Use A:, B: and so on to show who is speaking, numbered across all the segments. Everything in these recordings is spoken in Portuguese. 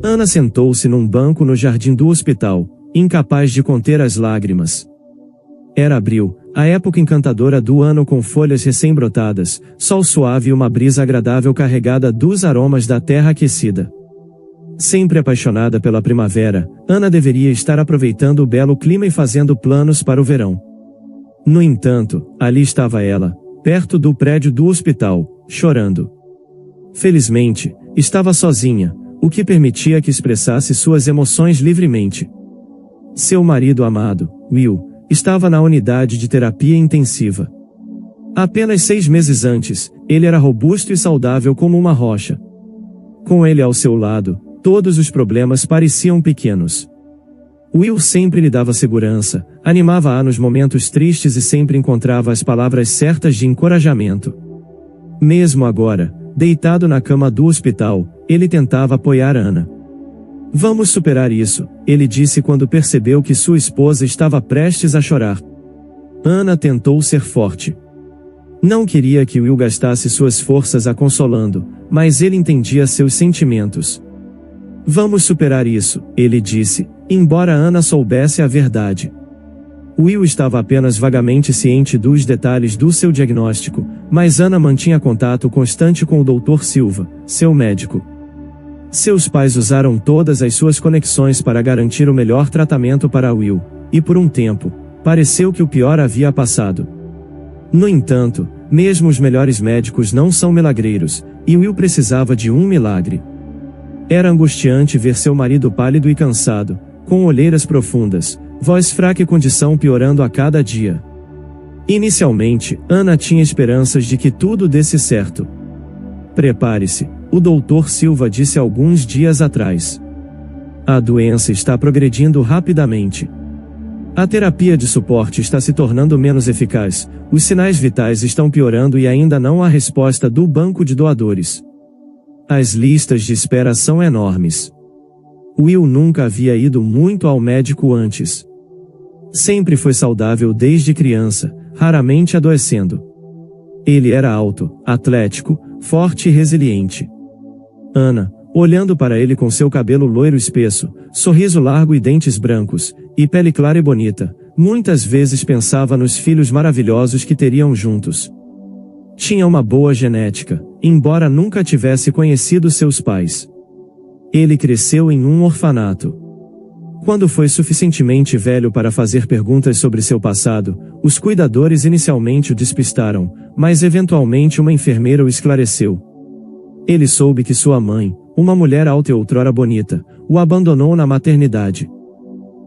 A: Ana sentou-se num banco no jardim do hospital, incapaz de conter as lágrimas. Era abril, a época encantadora do ano com folhas recém-brotadas, sol suave e uma brisa agradável carregada dos aromas da terra aquecida. Sempre apaixonada pela primavera, Ana deveria estar aproveitando o belo clima e fazendo planos para o verão. No entanto, ali estava ela, perto do prédio do hospital, chorando. Felizmente, estava sozinha, o que permitia que expressasse suas emoções livremente. Seu marido amado, Will, estava na unidade de terapia intensiva. Apenas 6 meses antes, ele era robusto e saudável como uma rocha. Com ele ao seu lado, todos os problemas pareciam pequenos. Will sempre lhe dava segurança, animava-a nos momentos tristes e sempre encontrava as palavras certas de encorajamento. Mesmo agora, deitado na cama do hospital, ele tentava apoiar Ana. Vamos superar isso, ele disse quando percebeu que sua esposa estava prestes a chorar. Ana tentou ser forte. Não queria que Will gastasse suas forças a consolando, mas ele entendia seus sentimentos. Vamos superar isso, ele disse, embora Ana soubesse a verdade. Will estava apenas vagamente ciente dos detalhes do seu diagnóstico, mas Ana mantinha contato constante com o Dr. Silva, seu médico. Seus pais usaram todas as suas conexões para garantir o melhor tratamento para Will, e por um tempo, pareceu que o pior havia passado. No entanto, mesmo os melhores médicos não são milagreiros, e Will precisava de um milagre. Era angustiante ver seu marido pálido e cansado, com olheiras profundas, voz fraca e condição piorando a cada dia. Inicialmente, Ana tinha esperanças de que tudo desse certo. Prepare-se, o Dr. Silva disse alguns dias atrás. A doença está progredindo rapidamente. A terapia de suporte está se tornando menos eficaz, os sinais vitais estão piorando e ainda não há resposta do banco de doadores. As listas de espera são enormes. Will nunca havia ido muito ao médico antes. Sempre foi saudável desde criança, raramente adoecendo. Ele era alto, atlético, forte e resiliente. Ana, olhando para ele com seu cabelo loiro espesso, sorriso largo e dentes brancos, e pele clara e bonita, muitas vezes pensava nos filhos maravilhosos que teriam juntos. Tinha uma boa genética, embora nunca tivesse conhecido seus pais. Ele cresceu em um orfanato. Quando foi suficientemente velho para fazer perguntas sobre seu passado, os cuidadores inicialmente o despistaram, mas eventualmente uma enfermeira o esclareceu. Ele soube que sua mãe, uma mulher alta e outrora bonita, o abandonou na maternidade.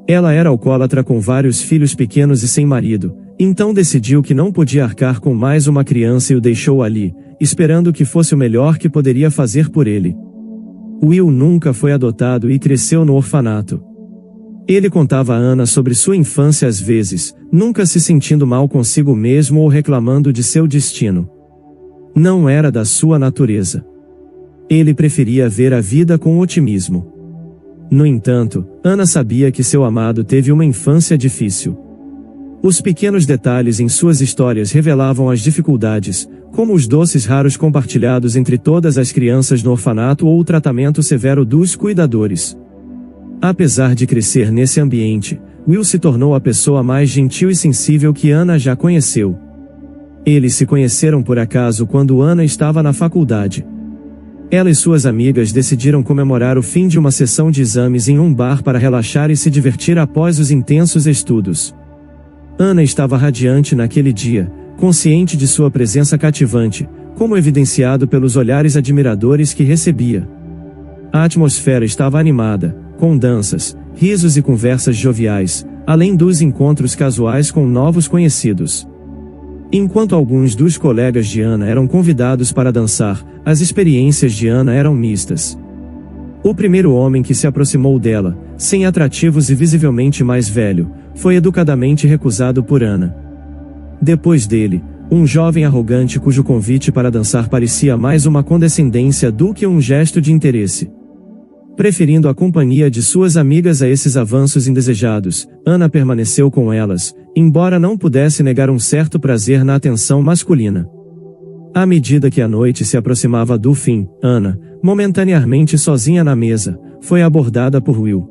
A: Ela era alcoólatra com vários filhos pequenos e sem marido, então decidiu que não podia arcar com mais uma criança e o deixou ali, esperando que fosse o melhor que poderia fazer por ele. Will nunca foi adotado e cresceu no orfanato. Ele contava a Ana sobre sua infância às vezes, nunca se sentindo mal consigo mesmo ou reclamando de seu destino. Não era da sua natureza. Ele preferia ver a vida com otimismo. No entanto, Ana sabia que seu amado teve uma infância difícil. Os pequenos detalhes em suas histórias revelavam as dificuldades, como os doces raros compartilhados entre todas as crianças no orfanato ou o tratamento severo dos cuidadores. Apesar de crescer nesse ambiente, Will se tornou a pessoa mais gentil e sensível que Ana já conheceu. Eles se conheceram por acaso quando Ana estava na faculdade. Ela e suas amigas decidiram comemorar o fim de uma sessão de exames em um bar para relaxar e se divertir após os intensos estudos. Ana estava radiante naquele dia, consciente de sua presença cativante, como evidenciado pelos olhares admiradores que recebia. A atmosfera estava animada, com danças, risos e conversas joviais, além dos encontros casuais com novos conhecidos. Enquanto alguns dos colegas de Ana eram convidados para dançar, as experiências de Ana eram mistas. O primeiro homem que se aproximou dela, sem atrativos e visivelmente mais velho, foi educadamente recusado por Ana. Depois dele, um jovem arrogante cujo convite para dançar parecia mais uma condescendência do que um gesto de interesse. Preferindo a companhia de suas amigas a esses avanços indesejados, Ana permaneceu com elas, embora não pudesse negar um certo prazer na atenção masculina. À medida que a noite se aproximava do fim, Ana, momentaneamente sozinha na mesa, foi abordada por Will.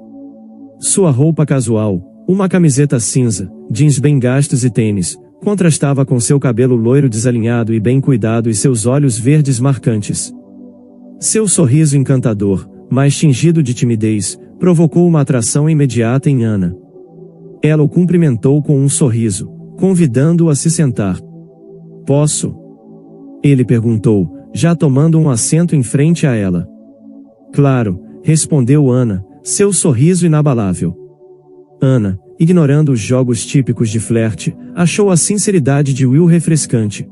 A: Sua roupa casual, uma camiseta cinza, jeans bem gastos e tênis, contrastava com seu cabelo loiro desalinhado e bem cuidado e seus olhos verdes marcantes. Seu sorriso encantador, mas tingido de timidez, provocou uma atração imediata em Anna. Ela o cumprimentou com um sorriso, convidando-o a se sentar. "Posso?" ele perguntou, já tomando um assento em frente a ela. "Claro", respondeu Anna, seu sorriso inabalável. Anna, ignorando os jogos típicos de flerte, achou a sinceridade de Will refrescante.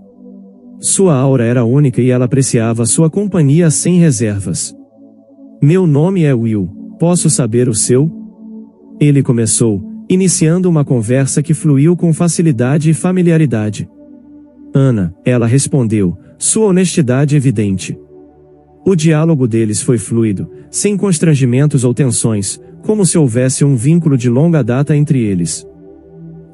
A: Sua aura era única e ela apreciava sua companhia sem reservas. "Meu nome é Will, posso saber o seu?" ele começou, iniciando uma conversa que fluiu com facilidade e familiaridade. "Anna", ela respondeu, sua honestidade evidente. O diálogo deles foi fluido, sem constrangimentos ou tensões, como se houvesse um vínculo de longa data entre eles.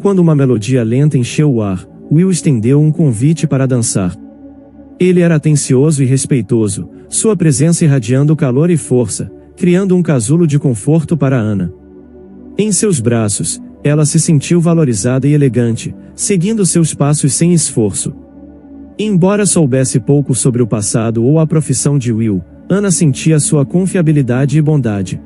A: Quando uma melodia lenta encheu o ar, Will estendeu um convite para dançar. Ele era atencioso e respeitoso, sua presença irradiando calor e força, criando um casulo de conforto para Anna. Em seus braços, ela se sentiu valorizada e elegante, seguindo seus passos sem esforço. Embora soubesse pouco sobre o passado ou a profissão de Will, Anna sentia sua confiabilidade e bondade.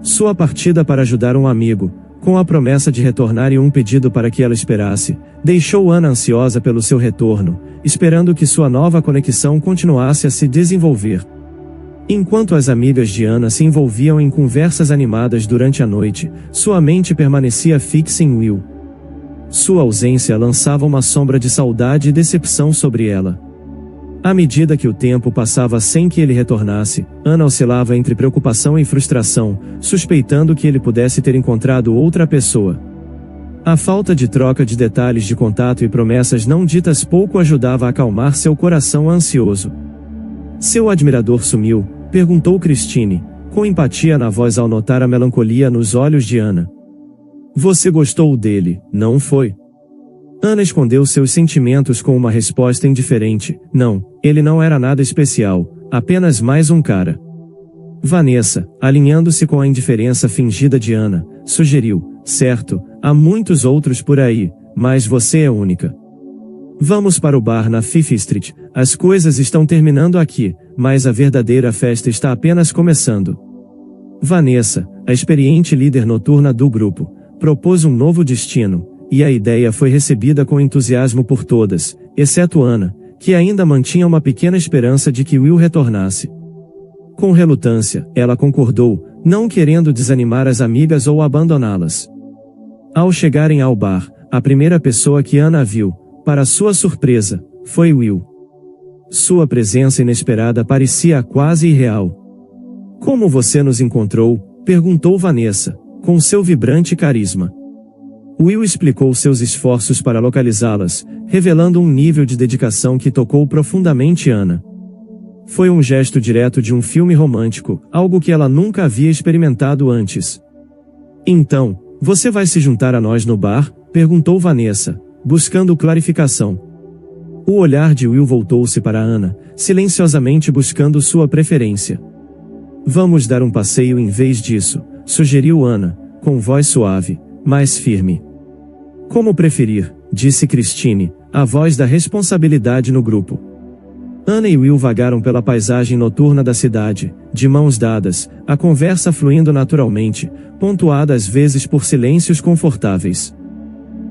A: Sua partida para ajudar um amigo, com a promessa de retornar e um pedido para que ela esperasse, deixou Anna ansiosa pelo seu retorno, esperando que sua nova conexão continuasse a se desenvolver. Enquanto as amigas de Anna se envolviam em conversas animadas durante a noite, sua mente permanecia fixa em Will. Sua ausência lançava uma sombra de saudade e decepção sobre ela. À medida que o tempo passava sem que ele retornasse, Anna oscilava entre preocupação e frustração, suspeitando que ele pudesse ter encontrado outra pessoa. A falta de troca de detalhes de contato e promessas não ditas pouco ajudava a acalmar seu coração ansioso. "Seu admirador sumiu?", perguntou Christine, com empatia na voz ao notar a melancolia nos olhos de Anna. "Você gostou dele, não foi?" Anna escondeu seus sentimentos com uma resposta indiferente. "Não, ele não era nada especial, apenas mais um cara." Vanessa, alinhando-se com a indiferença fingida de Anna, sugeriu: "Certo, há muitos outros por aí, mas você é única. Vamos para o bar na Fifth Street, as coisas estão terminando aqui, mas a verdadeira festa está apenas começando." Vanessa, a experiente líder noturna do grupo, propôs um novo destino, e a ideia foi recebida com entusiasmo por todas, exceto Anna, que ainda mantinha uma pequena esperança de que Will retornasse. Com relutância, ela concordou, não querendo desanimar as amigas ou abandoná-las. Ao chegarem ao bar, a primeira pessoa que Anna viu, para sua surpresa, foi Will. Sua presença inesperada parecia quase irreal. "Como você nos encontrou?", perguntou Vanessa, com seu vibrante carisma. Will explicou seus esforços para localizá-las, revelando um nível de dedicação que tocou profundamente Anna. Foi um gesto direto de um filme romântico, algo que ela nunca havia experimentado antes. "Então, você vai se juntar a nós no bar?", perguntou Vanessa, buscando clarificação. O olhar de Will voltou-se para Anna, silenciosamente buscando sua preferência. "Vamos dar um passeio em vez disso", sugeriu Anna, com voz suave, mas firme. "Como preferir", disse Christine, a voz da responsabilidade no grupo. Anna e Will vagaram pela paisagem noturna da cidade, de mãos dadas, a conversa fluindo naturalmente, pontuada às vezes por silêncios confortáveis.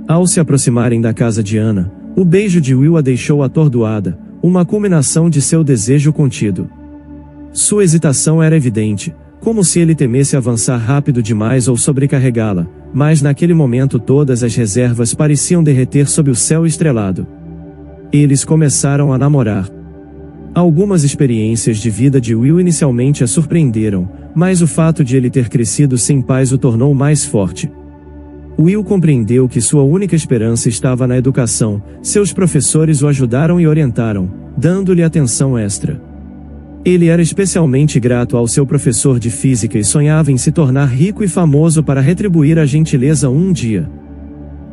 A: Ao se aproximarem da casa de Anna, o beijo de Will a deixou atordoada, uma culminação de seu desejo contido. Sua hesitação era evidente, como se ele temesse avançar rápido demais ou sobrecarregá-la, mas naquele momento todas as reservas pareciam derreter sob o céu estrelado. Eles começaram a namorar. Algumas experiências de vida de Will inicialmente a surpreenderam, mas o fato de ele ter crescido sem pais o tornou mais forte. Will compreendeu que sua única esperança estava na educação, seus professores o ajudaram e orientaram, dando-lhe atenção extra. Ele era especialmente grato ao seu professor de física e sonhava em se tornar rico e famoso para retribuir a gentileza um dia.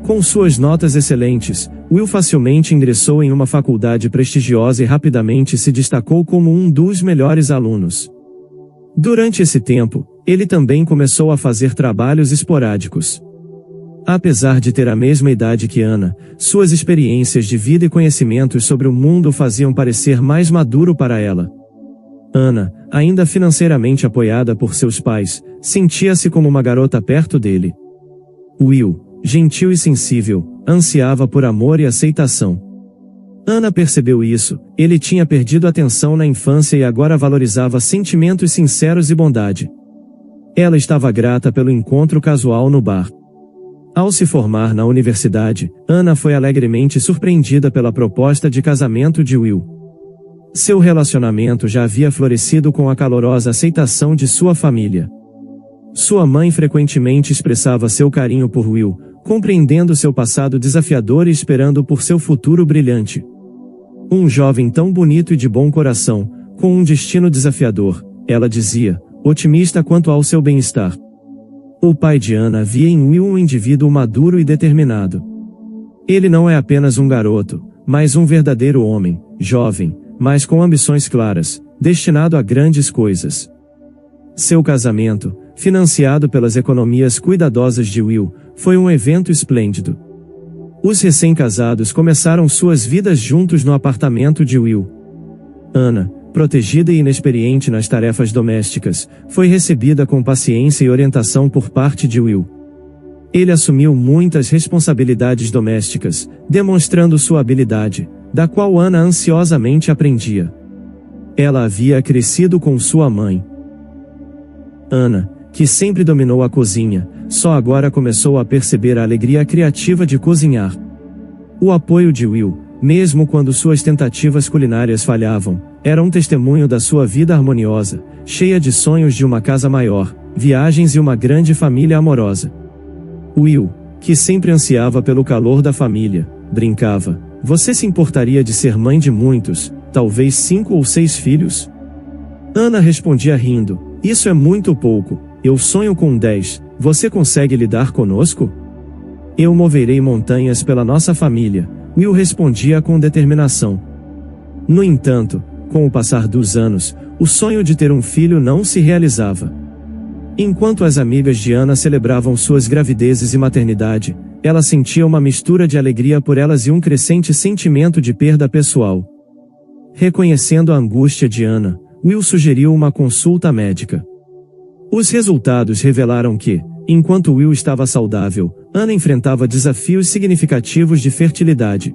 A: Com suas notas excelentes, Will facilmente ingressou em uma faculdade prestigiosa e rapidamente se destacou como um dos melhores alunos. Durante esse tempo, ele também começou a fazer trabalhos esporádicos. Apesar de ter a mesma idade que Ana, suas experiências de vida e conhecimentos sobre o mundo o faziam parecer mais maduro para ela. Ana, ainda financeiramente apoiada por seus pais, sentia-se como uma garota perto dele. Will, gentil e sensível, ansiava por amor e aceitação. Ana percebeu isso, ele tinha perdido atenção na infância e agora valorizava sentimentos sinceros e bondade. Ela estava grata pelo encontro casual no bar. Ao se formar na universidade, Ana foi alegremente surpreendida pela proposta de casamento de Will. Seu relacionamento já havia florescido com a calorosa aceitação de sua família. Sua mãe frequentemente expressava seu carinho por Will, compreendendo seu passado desafiador e esperando por seu futuro brilhante. Um jovem tão bonito e de bom coração, com um destino desafiador, ela dizia, otimista quanto ao seu bem-estar. O pai de Ana via em Will um indivíduo maduro e determinado. Ele não é apenas um garoto, mas um verdadeiro homem, jovem, mas com ambições claras, destinado a grandes coisas. Seu casamento, financiado pelas economias cuidadosas de Will, foi um evento esplêndido. Os recém-casados começaram suas vidas juntos no apartamento de Will. Ana, protegida e inexperiente nas tarefas domésticas, foi recebida com paciência e orientação por parte de Will. Ele assumiu muitas responsabilidades domésticas, demonstrando sua habilidade, da qual Ana ansiosamente aprendia. Ela havia crescido com sua mãe. Ana, que sempre dominou a cozinha, só agora começou a perceber a alegria criativa de cozinhar. O apoio de Will, mesmo quando suas tentativas culinárias falhavam, era um testemunho da sua vida harmoniosa, cheia de sonhos de uma casa maior, viagens e uma grande família amorosa. Will, que sempre ansiava pelo calor da família, brincava, você se importaria de ser mãe de muitos, talvez 5 ou 6 filhos? Ana respondia rindo, isso é muito pouco, eu sonho com 10, você consegue lidar conosco? Eu moverei montanhas pela nossa família, Will respondia com determinação. No entanto, com o passar dos anos, o sonho de ter um filho não se realizava. Enquanto as amigas de Ana celebravam suas gravidezes e maternidade, ela sentia uma mistura de alegria por elas e um crescente sentimento de perda pessoal. Reconhecendo a angústia de Ana, Will sugeriu uma consulta médica. Os resultados revelaram que, enquanto Will estava saudável, Ana enfrentava desafios significativos de fertilidade.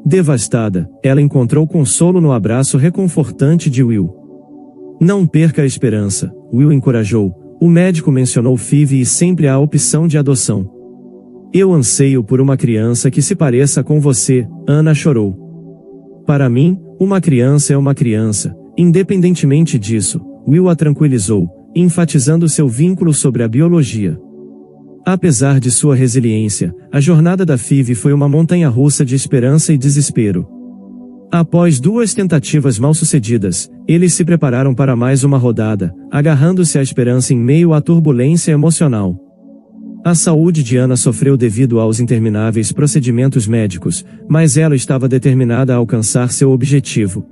A: Devastada, ela encontrou consolo no abraço reconfortante de Will. Não perca a esperança, Will encorajou. O médico mencionou Phoebe e sempre há a opção de adoção. Eu anseio por uma criança que se pareça com você, Ana chorou. Para mim, uma criança é uma criança, independentemente disso, Will a tranquilizou, enfatizando seu vínculo sobre a biologia. Apesar de sua resiliência, a jornada da Phoebe foi uma montanha-russa de esperança e desespero. Após 2 tentativas mal-sucedidas, eles se prepararam para mais uma rodada, agarrando-se à esperança em meio à turbulência emocional. A saúde de Ana sofreu devido aos intermináveis procedimentos médicos, mas ela estava determinada a alcançar seu objetivo.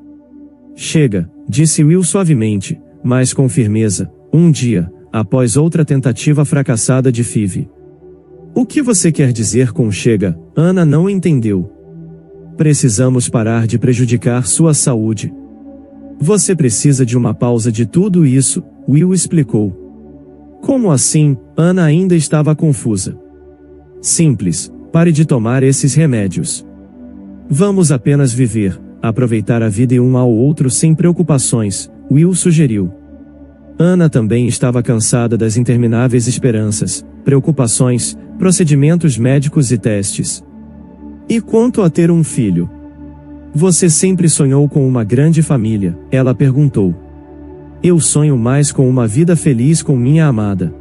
A: Chega, disse Will suavemente, mas com firmeza, um dia, após outra tentativa fracassada de Phoebe. O que você quer dizer com chega? Ana não entendeu. Precisamos parar de prejudicar sua saúde. Você precisa de uma pausa de tudo isso, Will explicou. Como assim? Ana ainda estava confusa. Simples, pare de tomar esses remédios. Vamos apenas viver, aproveitar a vida e um ao outro sem preocupações, Will sugeriu. Ana também estava cansada das intermináveis esperanças, preocupações, procedimentos médicos e testes. E quanto a ter um filho? Você sempre sonhou com uma grande família, ela perguntou. Eu sonho mais com uma vida feliz com minha amada.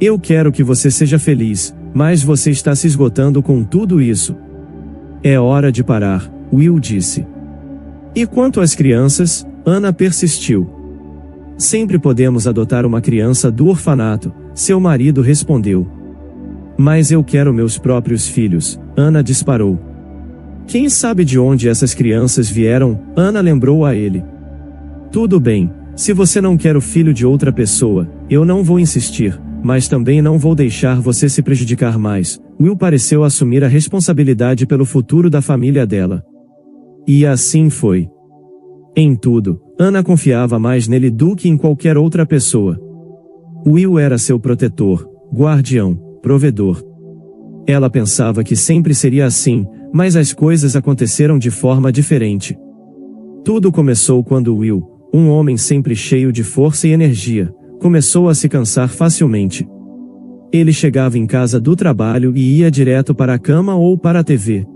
A: Eu quero que você seja feliz, mas você está se esgotando com tudo isso. É hora de parar, Will disse. E quanto às crianças? Ana persistiu. Sempre podemos adotar uma criança do orfanato, seu marido respondeu. Mas eu quero meus próprios filhos, Ana disparou. Quem sabe de onde essas crianças vieram? Ana lembrou a ele. Tudo bem, Se você não quer o filho de outra pessoa, eu não vou insistir, mas também não vou deixar você se prejudicar mais. Will pareceu assumir a responsabilidade pelo futuro da família dela. E assim foi. Em tudo, Anna confiava mais nele do que em qualquer outra pessoa. Will era seu protetor, guardião, provedor. Ela pensava que sempre seria assim, mas as coisas aconteceram de forma diferente. Tudo começou quando Will, um homem sempre cheio de força e energia, começou a se cansar facilmente. Ele chegava em casa do trabalho e ia direto para a cama ou para a TV.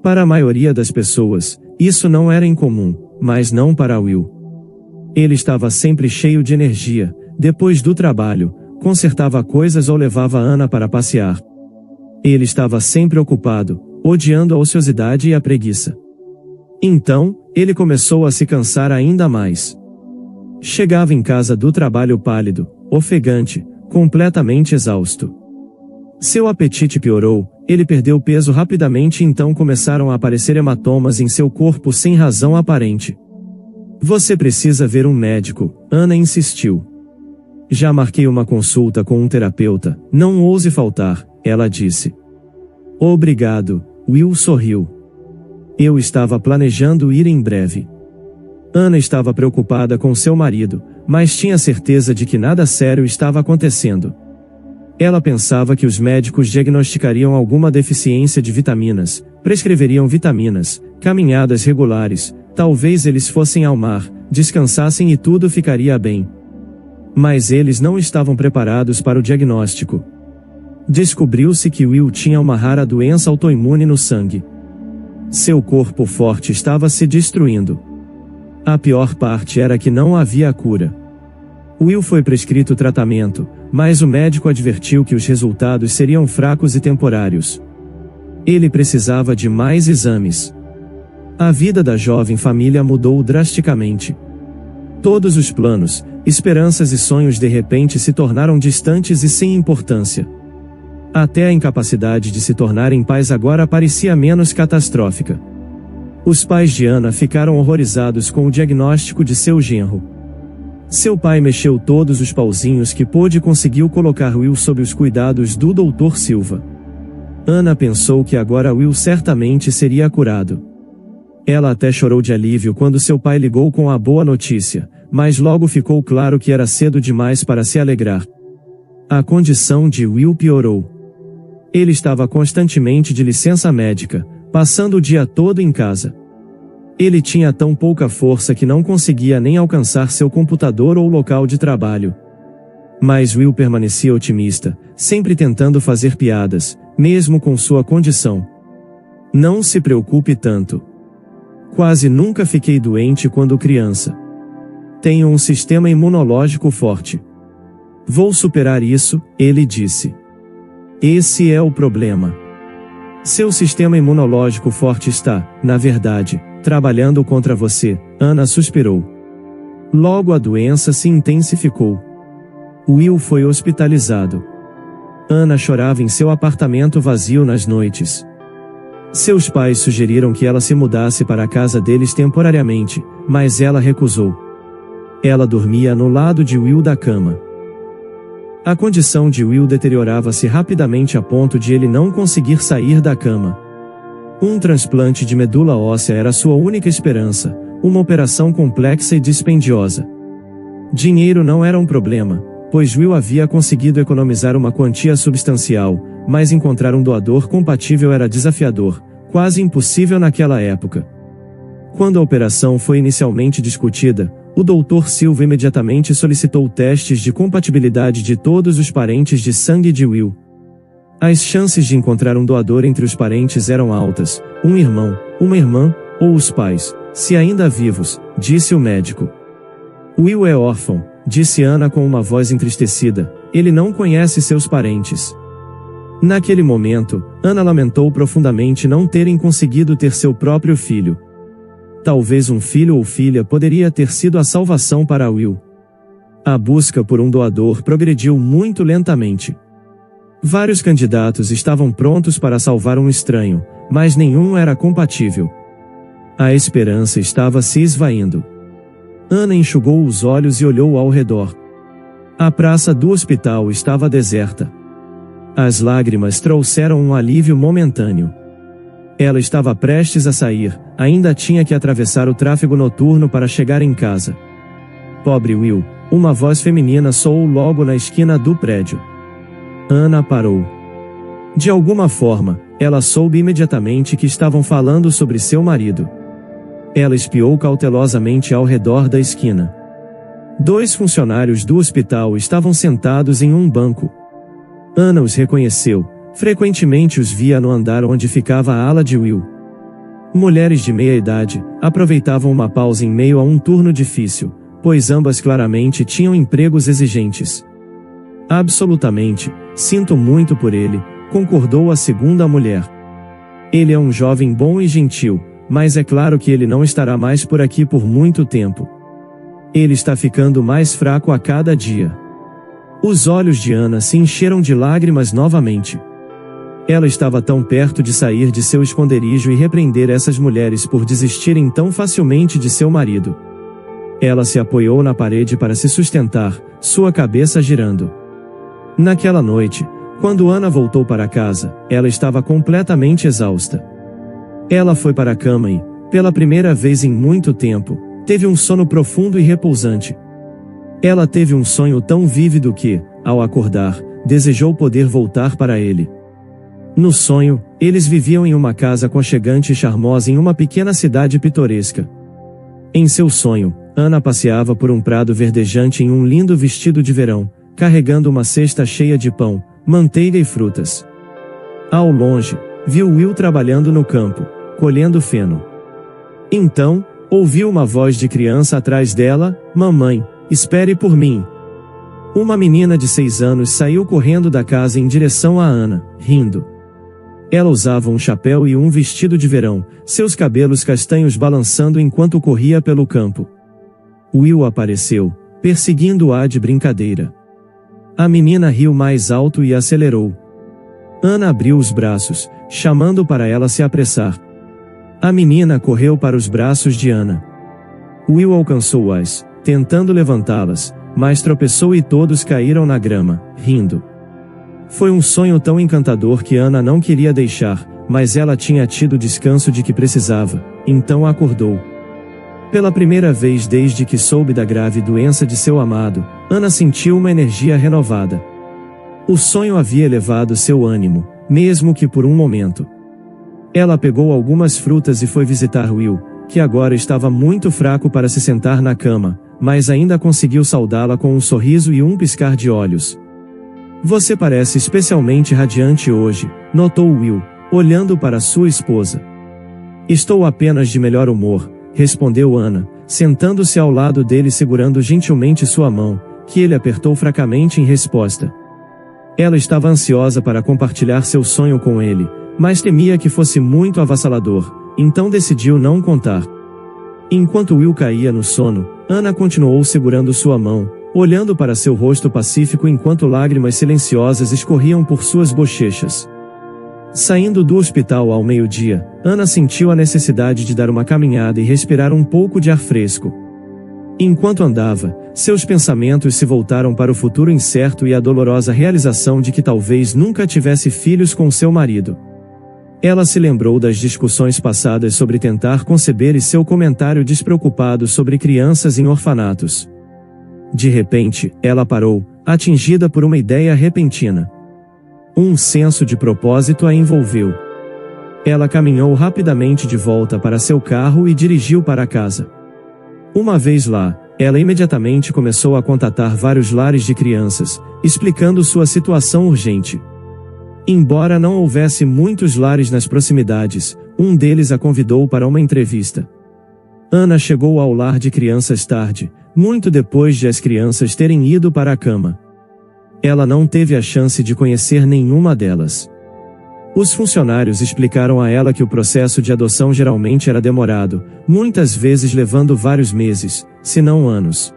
A: Para a maioria das pessoas, isso não era incomum, mas não para Will. Ele estava sempre cheio de energia, depois do trabalho, consertava coisas ou levava Anna para passear. Ele estava sempre ocupado, odiando a ociosidade e a preguiça. Então, ele começou a se cansar ainda mais. Chegava em casa do trabalho pálido, ofegante, completamente exausto. Seu apetite piorou, ele perdeu peso rapidamente e então começaram a aparecer hematomas em seu corpo sem razão aparente. Você precisa ver um médico, Anna insistiu. Já marquei uma consulta com um terapeuta, não ouse faltar, ela disse. Obrigado, Will sorriu. Eu estava planejando ir em breve. Anna estava preocupada com seu marido, mas tinha certeza de que nada sério estava acontecendo. Ela pensava que os médicos diagnosticariam alguma deficiência de vitaminas, prescreveriam vitaminas, caminhadas regulares, talvez eles fossem ao mar, descansassem e tudo ficaria bem. Mas eles não estavam preparados para o diagnóstico. Descobriu-se que Will tinha uma rara doença autoimune no sangue. Seu corpo forte estava se destruindo. A pior parte era que não havia cura. Will foi prescrito tratamento, mas o médico advertiu que os resultados seriam fracos e temporários. Ele precisava de mais exames. A vida da jovem família mudou drasticamente. Todos os planos, esperanças e sonhos de repente se tornaram distantes e sem importância. Até a incapacidade de se tornarem pais agora parecia menos catastrófica. Os pais de Anna ficaram horrorizados com o diagnóstico de seu genro. Seu pai mexeu todos os pauzinhos que pôde e conseguiu colocar Will sob os cuidados do Dr. Silva. Anna pensou que agora Will certamente seria curado. Ela até chorou de alívio quando seu pai ligou com a boa notícia, mas logo ficou claro que era cedo demais para se alegrar. A condição de Will piorou. Ele estava constantemente de licença médica, passando o dia todo em casa. Ele tinha tão pouca força que não conseguia nem alcançar seu computador ou local de trabalho. Mas Will permanecia otimista, sempre tentando fazer piadas, mesmo com sua condição. Não se preocupe tanto. Quase nunca fiquei doente quando criança. Tenho um sistema imunológico forte. Vou superar isso, ele disse. Esse é o problema. Seu sistema imunológico forte está, na verdade, trabalhando contra você, Anna suspirou. Logo a doença se intensificou. Will foi hospitalizado. Anna chorava em seu apartamento vazio nas noites. Seus pais sugeriram que ela se mudasse para a casa deles temporariamente, mas ela recusou. Ela dormia no lado de Will da cama. A condição de Will deteriorava-se rapidamente a ponto de ele não conseguir sair da cama. Um transplante de medula óssea era sua única esperança, uma operação complexa e dispendiosa. Dinheiro não era um problema, pois Will havia conseguido economizar uma quantia substancial, mas encontrar um doador compatível era desafiador, quase impossível naquela época. Quando a operação foi inicialmente discutida, o Dr. Silva imediatamente solicitou testes de compatibilidade de todos os parentes de sangue de Will. As chances de encontrar um doador entre os parentes eram altas, um irmão, uma irmã, ou os pais, se ainda vivos, disse o médico. Will é órfão, disse Anna com uma voz entristecida, ele não conhece seus parentes. Naquele momento, Anna lamentou profundamente não terem conseguido ter seu próprio filho. Talvez um filho ou filha poderia ter sido a salvação para Will. A busca por um doador progrediu muito lentamente. Vários candidatos estavam prontos para salvar um estranho, mas nenhum era compatível. A esperança estava se esvaindo. Ana enxugou os olhos e olhou ao redor. A praça do hospital estava deserta. As lágrimas trouxeram um alívio momentâneo. Ela estava prestes a sair, ainda tinha que atravessar o tráfego noturno para chegar em casa. Pobre Will, uma voz feminina soou logo na esquina do prédio. Ana parou. De alguma forma, ela soube imediatamente que estavam falando sobre seu marido. Ela espiou cautelosamente ao redor da esquina. 2 funcionários do hospital estavam sentados em um banco. Ana os reconheceu, frequentemente os via no andar onde ficava a ala de Will. Mulheres de meia idade, aproveitavam uma pausa em meio a um turno difícil, pois ambas claramente tinham empregos exigentes. Absolutamente, sinto muito por ele, concordou a segunda mulher. Ele é um jovem bom e gentil, mas é claro que ele não estará mais por aqui por muito tempo. Ele está ficando mais fraco a cada dia. Os olhos de Ana se encheram de lágrimas novamente. Ela estava tão perto de sair de seu esconderijo e repreender essas mulheres por desistirem tão facilmente de seu marido. Ela se apoiou na parede para se sustentar, sua cabeça girando. Naquela noite, quando Ana voltou para casa, ela estava completamente exausta. Ela foi para a cama e, pela primeira vez em muito tempo, teve um sono profundo e repousante. Ela teve um sonho tão vívido que, ao acordar, desejou poder voltar para ele. No sonho, eles viviam em uma casa aconchegante e charmosa em uma pequena cidade pitoresca. Em seu sonho, Ana passeava por um prado verdejante em um lindo vestido de verão, carregando uma cesta cheia de pão, manteiga e frutas. Ao longe, viu Will trabalhando no campo, colhendo feno. Então, ouviu uma voz de criança atrás dela: "Mamãe, espere por mim." Uma menina de 6 anos saiu correndo da casa em direção a Ana, rindo. Ela usava um chapéu e um vestido de verão, seus cabelos castanhos balançando enquanto corria pelo campo. Will apareceu, perseguindo-a de brincadeira. A menina riu mais alto e acelerou. Ana abriu os braços, chamando para ela se apressar. A menina correu para os braços de Ana. Will alcançou-as, tentando levantá-las, mas tropeçou e todos caíram na grama, rindo. Foi um sonho tão encantador que Ana não queria deixar, mas ela tinha tido o descanso de que precisava, então acordou. Pela primeira vez desde que soube da grave doença de seu amado, Ana sentiu uma energia renovada. O sonho havia elevado seu ânimo, mesmo que por um momento. Ela pegou algumas frutas e foi visitar Will, que agora estava muito fraco para se sentar na cama, mas ainda conseguiu saudá-la com um sorriso e um piscar de olhos. "Você parece especialmente radiante hoje", notou Will, olhando para sua esposa. "Estou apenas de melhor humor", respondeu Ana, sentando-se ao lado dele segurando gentilmente sua mão, que ele apertou fracamente em resposta. Ela estava ansiosa para compartilhar seu sonho com ele, mas temia que fosse muito avassalador, então decidiu não contar. Enquanto Will caía no sono, Ana continuou segurando sua mão, olhando para seu rosto pacífico enquanto lágrimas silenciosas escorriam por suas bochechas. Saindo do hospital ao meio-dia, Ana sentiu a necessidade de dar uma caminhada e respirar um pouco de ar fresco. Enquanto andava, seus pensamentos se voltaram para o futuro incerto e a dolorosa realização de que talvez nunca tivesse filhos com seu marido. Ela se lembrou das discussões passadas sobre tentar conceber e seu comentário despreocupado sobre crianças em orfanatos. De repente, ela parou, atingida por uma ideia repentina. Um senso de propósito a envolveu. Ela caminhou rapidamente de volta para seu carro e dirigiu para casa. Uma vez lá, ela imediatamente começou a contatar vários lares de crianças, explicando sua situação urgente. Embora não houvesse muitos lares nas proximidades, um deles a convidou para uma entrevista. Ana chegou ao lar de crianças tarde, muito depois de as crianças terem ido para a cama. Ela não teve a chance de conhecer nenhuma delas. Os funcionários explicaram a ela que o processo de adoção geralmente era demorado, muitas vezes levando vários meses, se não anos.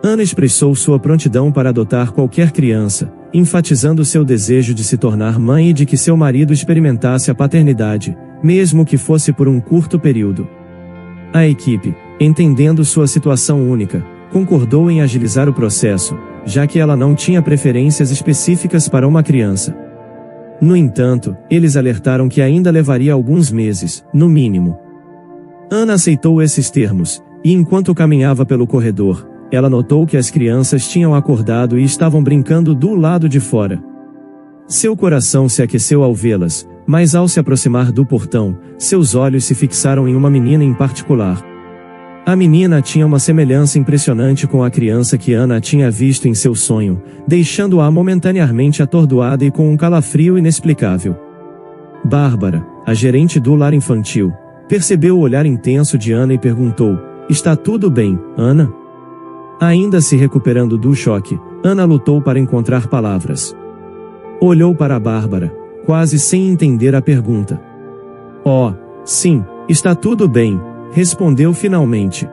A: Ana expressou sua prontidão para adotar qualquer criança, enfatizando seu desejo de se tornar mãe e de que seu marido experimentasse a paternidade, mesmo que fosse por um curto período. A equipe, entendendo sua situação única, concordou em agilizar o processo, já que ela não tinha preferências específicas para uma criança. No entanto, eles alertaram que ainda levaria alguns meses, no mínimo. Ana aceitou esses termos, e enquanto caminhava pelo corredor, ela notou que as crianças tinham acordado e estavam brincando do lado de fora. Seu coração se aqueceu ao vê-las, mas ao se aproximar do portão, seus olhos se fixaram em uma menina em particular. A menina tinha uma semelhança impressionante com a criança que Ana tinha visto em seu sonho, deixando-a momentaneamente atordoada e com um calafrio inexplicável. Bárbara, a gerente do lar infantil, percebeu o olhar intenso de Ana e perguntou: "Está tudo bem, Ana?" Ainda se recuperando do choque, Ana lutou para encontrar palavras. Olhou para Bárbara, quase sem entender a pergunta. "Oh, sim, está tudo bem", respondeu finalmente.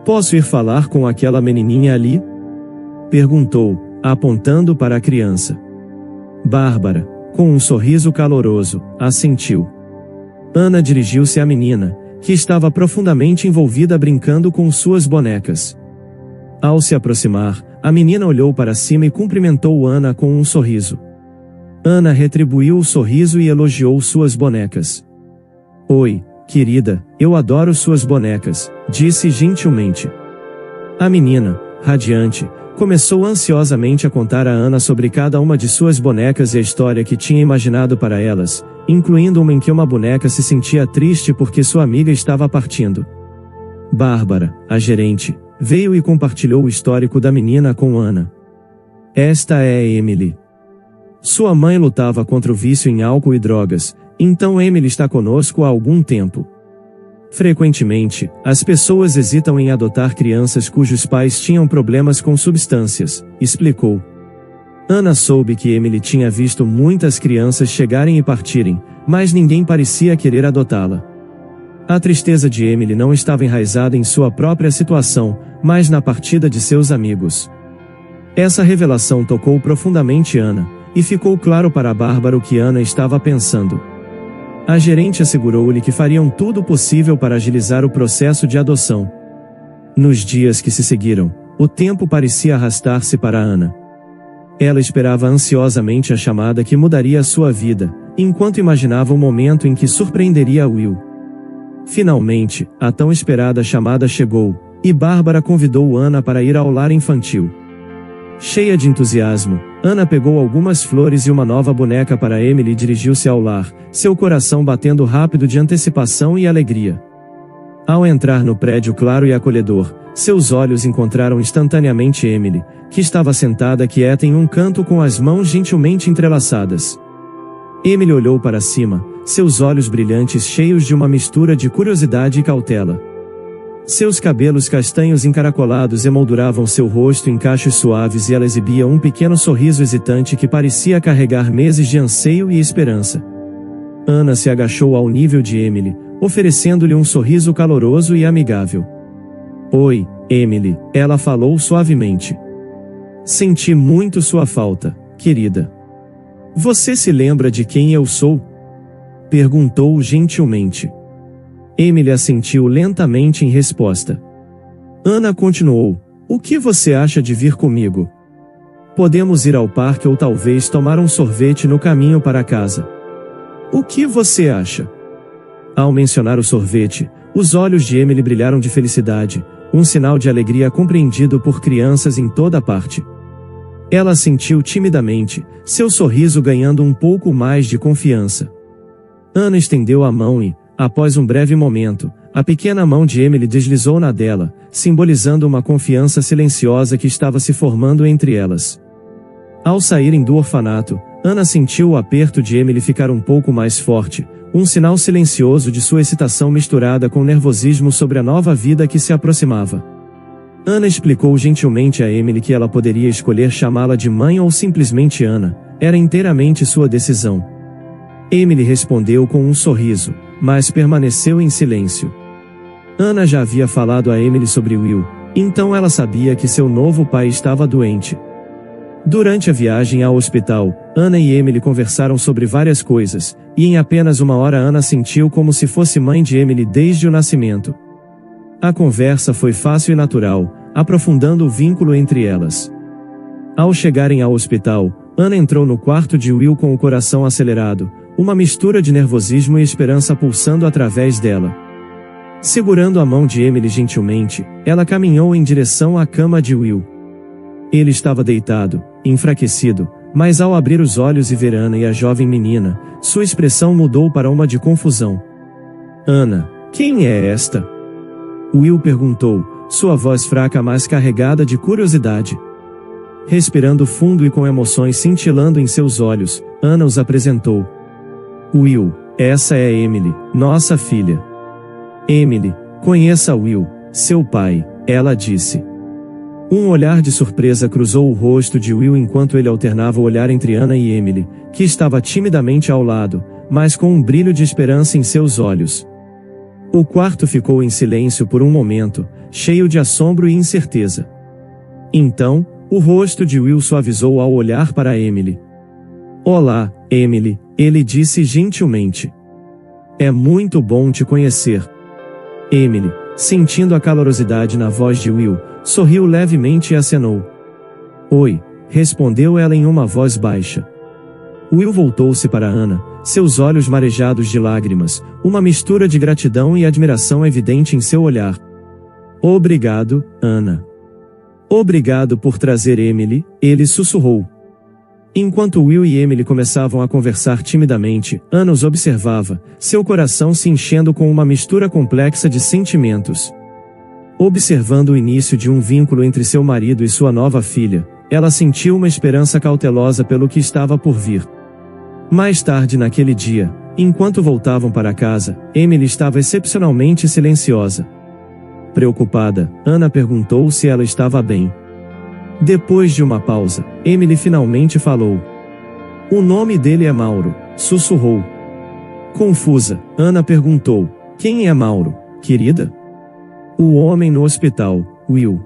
A: "Posso ir falar com aquela menininha ali?" perguntou, apontando para a criança. Bárbara, com um sorriso caloroso, assentiu. Ana dirigiu-se à menina, que estava profundamente envolvida brincando com suas bonecas. Ao se aproximar, a menina olhou para cima e cumprimentou Ana com um sorriso. Ana retribuiu o sorriso e elogiou suas bonecas. "Oi, querida, eu adoro suas bonecas", disse gentilmente. A menina, radiante, começou ansiosamente a contar a Ana sobre cada uma de suas bonecas e a história que tinha imaginado para elas, incluindo uma em que uma boneca se sentia triste porque sua amiga estava partindo. Bárbara, a gerente, veio e compartilhou o histórico da menina com Ana. "Esta é Emily. Sua mãe lutava contra o vício em álcool e drogas, então Emily está conosco há algum tempo. Frequentemente, as pessoas hesitam em adotar crianças cujos pais tinham problemas com substâncias", explicou. Ana soube que Emily tinha visto muitas crianças chegarem e partirem, mas ninguém parecia querer adotá-la. A tristeza de Emily não estava enraizada em sua própria situação, mas na partida de seus amigos. Essa revelação tocou profundamente Ana, e ficou claro para Bárbara o que Ana estava pensando. A gerente assegurou-lhe que fariam tudo o possível para agilizar o processo de adoção. Nos dias que se seguiram, o tempo parecia arrastar-se para Ana. Ela esperava ansiosamente a chamada que mudaria a sua vida, enquanto imaginava o momento em que surpreenderia Will. Finalmente, a tão esperada chamada chegou, e Bárbara convidou Ana para ir ao lar infantil. Cheia de entusiasmo, Ana pegou algumas flores e uma nova boneca para Emily e dirigiu-se ao lar, seu coração batendo rápido de antecipação e alegria. Ao entrar no prédio claro e acolhedor, seus olhos encontraram instantaneamente Emily, que estava sentada quieta em um canto com as mãos gentilmente entrelaçadas. Emily olhou para cima, seus olhos brilhantes cheios de uma mistura de curiosidade e cautela. Seus cabelos castanhos encaracolados emolduravam seu rosto em cachos suaves e ela exibia um pequeno sorriso hesitante que parecia carregar meses de anseio e esperança. Ana se agachou ao nível de Emily, oferecendo-lhe um sorriso caloroso e amigável. "Oi, Emily", ela falou suavemente. "Senti muito sua falta, querida." "Você se lembra de quem eu sou?" perguntou gentilmente. Emily assentiu lentamente em resposta. Ana continuou: "O que você acha de vir comigo? Podemos ir ao parque ou talvez tomar um sorvete no caminho para casa. O que você acha?" Ao mencionar o sorvete, os olhos de Emily brilharam de felicidade, um sinal de alegria compreendido por crianças em toda parte. Ela assentiu timidamente, seu sorriso ganhando um pouco mais de confiança. Ana estendeu a mão e, após um breve momento, a pequena mão de Emily deslizou na dela, simbolizando uma confiança silenciosa que estava se formando entre elas. Ao saírem do orfanato, Ana sentiu o aperto de Emily ficar um pouco mais forte, um sinal silencioso de sua excitação misturada com nervosismo sobre a nova vida que se aproximava. Ana explicou gentilmente a Emily que ela poderia escolher chamá-la de mãe ou simplesmente Ana, era inteiramente sua decisão. Emily respondeu com um sorriso, mas permaneceu em silêncio. Ana já havia falado a Emily sobre Will, então ela sabia que seu novo pai estava doente. Durante a viagem ao hospital, Ana e Emily conversaram sobre várias coisas, e em apenas uma hora Ana sentiu como se fosse mãe de Emily desde o nascimento. A conversa foi fácil e natural, aprofundando o vínculo entre elas. Ao chegarem ao hospital, Ana entrou no quarto de Will com o coração acelerado, uma mistura de nervosismo e esperança pulsando através dela. Segurando a mão de Emily gentilmente, ela caminhou em direção à cama de Will. Ele estava deitado, enfraquecido, mas ao abrir os olhos e ver Ana e a jovem menina, sua expressão mudou para uma de confusão. Ana, quem é esta? Will perguntou, sua voz fraca mas carregada de curiosidade. Respirando fundo e com emoções cintilando em seus olhos, Ana os apresentou. Will, essa é Emily, nossa filha. Emily, conheça Will, seu pai, ela disse. Um olhar de surpresa cruzou o rosto de Will enquanto ele alternava o olhar entre Ana e Emily, que estava timidamente ao lado, mas com um brilho de esperança em seus olhos. O quarto ficou em silêncio por um momento, cheio de assombro e incerteza. Então, o rosto de Will suavizou ao olhar para Emily. Olá, Emily, ele disse gentilmente. É muito bom te conhecer. Emily, sentindo a calorosidade na voz de Will, sorriu levemente e acenou. Oi, respondeu ela em uma voz baixa. Will voltou-se para Ana, seus olhos marejados de lágrimas, uma mistura de gratidão e admiração evidente em seu olhar. Obrigado, Ana. Obrigado por trazer Emily, ele sussurrou. Enquanto Will e Emily começavam a conversar timidamente, Ana os observava, seu coração se enchendo com uma mistura complexa de sentimentos. Observando o início de um vínculo entre seu marido e sua nova filha, ela sentiu uma esperança cautelosa pelo que estava por vir. Mais tarde naquele dia, enquanto voltavam para casa, Emily estava excepcionalmente silenciosa. Preocupada, Ana perguntou se ela estava bem. Depois de uma pausa, Emily finalmente falou. O nome dele é Mauro, sussurrou. Confusa, Ana perguntou, quem é Mauro, querida? O homem no hospital, Will.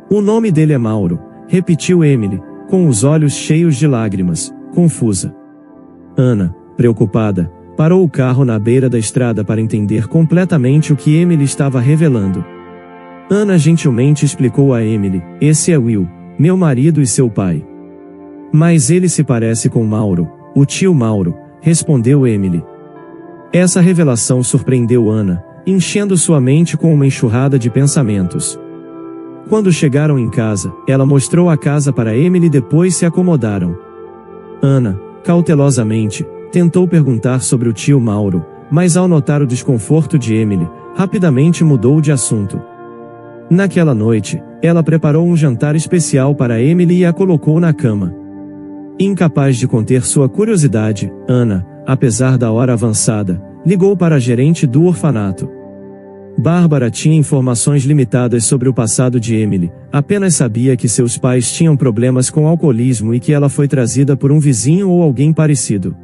A: O nome dele é Mauro, repetiu Emily, com os olhos cheios de lágrimas, confusa. Ana, preocupada, parou o carro na beira da estrada para entender completamente o que Emily estava revelando. Ana gentilmente explicou a Emily, esse é Will, meu marido e seu pai. Mas ele se parece com Mauro, o tio Mauro, respondeu Emily. Essa revelação surpreendeu Ana, enchendo sua mente com uma enxurrada de pensamentos. Quando chegaram em casa, ela mostrou a casa para Emily e depois se acomodaram. Ana, cautelosamente, tentou perguntar sobre o tio Mauro, mas ao notar o desconforto de Emily, rapidamente mudou de assunto. Naquela noite, ela preparou um jantar especial para Emily e a colocou na cama. Incapaz de conter sua curiosidade, Ana, apesar da hora avançada, ligou para a gerente do orfanato. Bárbara tinha informações limitadas sobre o passado de Emily, apenas sabia que seus pais tinham problemas com alcoolismo e que ela foi trazida por um vizinho ou alguém parecido.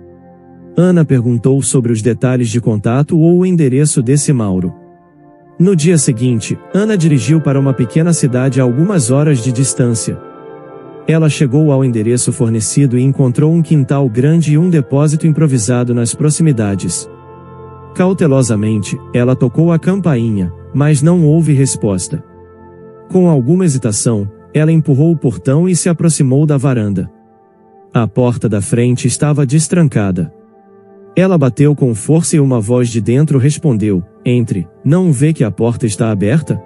A: Ana perguntou sobre os detalhes de contato ou o endereço desse Mauro. No dia seguinte, Ana dirigiu para uma pequena cidade a algumas horas de distância. Ela chegou ao endereço fornecido e encontrou um quintal grande e um depósito improvisado nas proximidades. Cautelosamente, ela tocou a campainha, mas não houve resposta. Com alguma hesitação, ela empurrou o portão e se aproximou da varanda. A porta da frente estava destrancada. Ela bateu com força e uma voz de dentro respondeu, entre, não vê que a porta está aberta?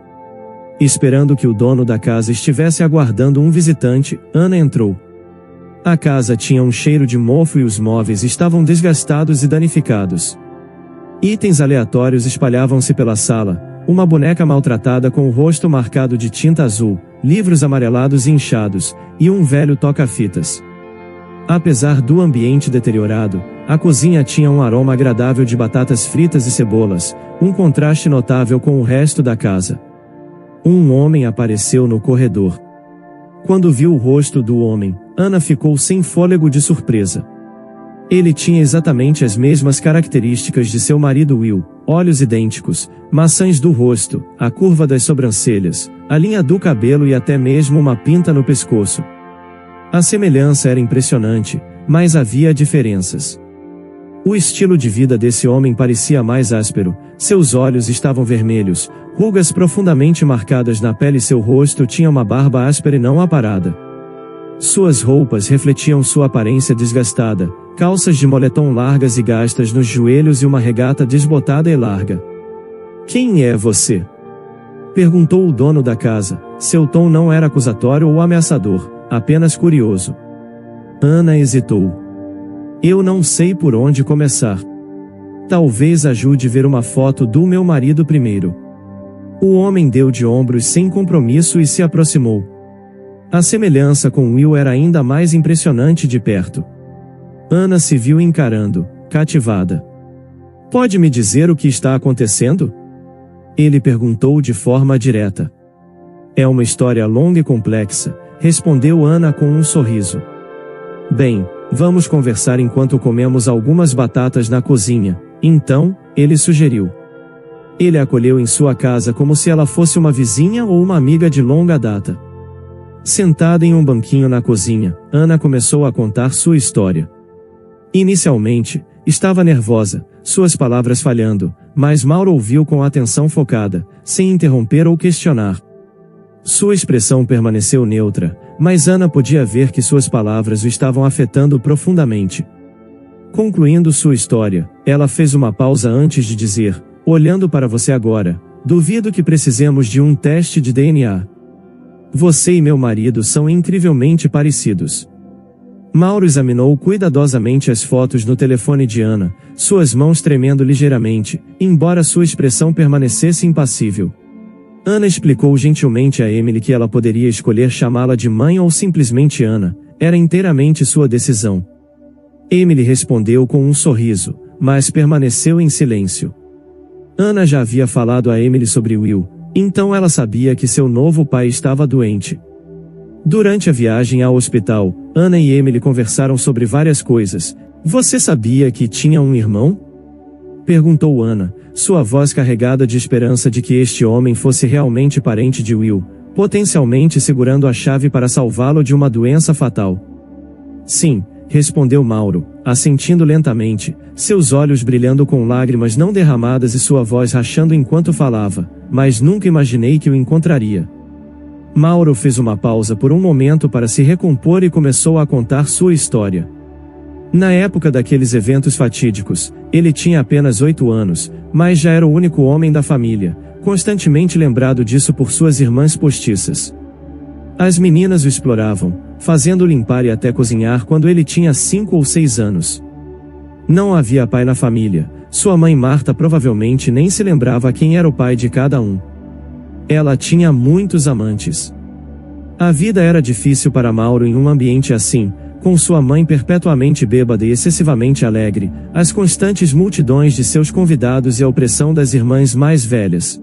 A: Esperando que o dono da casa estivesse aguardando um visitante, Ana entrou. A casa tinha um cheiro de mofo e os móveis estavam desgastados e danificados. Itens aleatórios espalhavam-se pela sala, uma boneca maltratada com o rosto marcado de tinta azul, livros amarelados e inchados, e um velho toca-fitas. Apesar do ambiente deteriorado, a cozinha tinha um aroma agradável de batatas fritas e cebolas, um contraste notável com o resto da casa. Um homem apareceu no corredor. Quando viu o rosto do homem, Ana ficou sem fôlego de surpresa. Ele tinha exatamente as mesmas características de seu marido Will, olhos idênticos, maçãs do rosto, a curva das sobrancelhas, a linha do cabelo e até mesmo uma pinta no pescoço. A semelhança era impressionante, mas havia diferenças. O estilo de vida desse homem parecia mais áspero, seus olhos estavam vermelhos, Rugas profundamente marcadas na pele, seu rosto tinha uma barba áspera e não aparada. Suas roupas refletiam sua aparência desgastada, calças de moletom largas e gastas nos joelhos e uma regata desbotada e larga. "Quem é você?" perguntou o dono da casa. Seu tom não era acusatório ou ameaçador, apenas curioso. Ana hesitou. "Eu não sei por onde começar. Talvez ajude ver uma foto do meu marido primeiro." O homem deu de ombros sem compromisso e se aproximou. A semelhança com Will era ainda mais impressionante de perto. Ana se viu encarando, cativada. "Pode me dizer o que está acontecendo?" Ele perguntou de forma direta. "É uma história longa e complexa", respondeu Ana com um sorriso. "Bem, vamos conversar enquanto comemos algumas batatas na cozinha, então", ele sugeriu. Ele a acolheu em sua casa como se ela fosse uma vizinha ou uma amiga de longa data. Sentada em um banquinho na cozinha, Ana começou a contar sua história. Inicialmente, estava nervosa, suas palavras falhando, mas Mauro ouviu com atenção focada, sem interromper ou questionar. Sua expressão permaneceu neutra, mas Ana podia ver que suas palavras o estavam afetando profundamente. Concluindo sua história, ela fez uma pausa antes de dizer: "Olhando para você agora, duvido que precisemos de um teste de DNA. Você e meu marido são incrivelmente parecidos." Mauro examinou cuidadosamente as fotos no telefone de Ana, suas mãos tremendo ligeiramente, embora sua expressão permanecesse impassível. Ana explicou gentilmente a Emily que ela poderia escolher chamá-la de mãe ou simplesmente Ana, era inteiramente sua decisão. Emily respondeu com um sorriso, mas permaneceu em silêncio. Ana já havia falado a Emily sobre Will, então ela sabia que seu novo pai estava doente. Durante a viagem ao hospital, Ana e Emily conversaram sobre várias coisas. "Você sabia que tinha um irmão?" perguntou Ana, sua voz carregada de esperança de que este homem fosse realmente parente de Will, potencialmente segurando a chave para salvá-lo de uma doença fatal. "Sim", respondeu Mauro, assentindo lentamente, seus olhos brilhando com lágrimas não derramadas e sua voz rachando enquanto falava, "mas nunca imaginei que o encontraria." Mauro fez uma pausa por um momento para se recompor e começou a contar sua história. Na época daqueles eventos fatídicos, ele tinha apenas 8 anos, mas já era o único homem da família, constantemente lembrado disso por suas irmãs postiças. As meninas o exploravam, fazendo limpar e até cozinhar quando ele tinha 5 ou 6 anos. Não havia pai na família, sua mãe Marta provavelmente nem se lembrava quem era o pai de cada um. Ela tinha muitos amantes. A vida era difícil para Mauro em um ambiente assim, com sua mãe perpetuamente bêbada e excessivamente alegre, as constantes multidões de seus convidados e a opressão das irmãs mais velhas.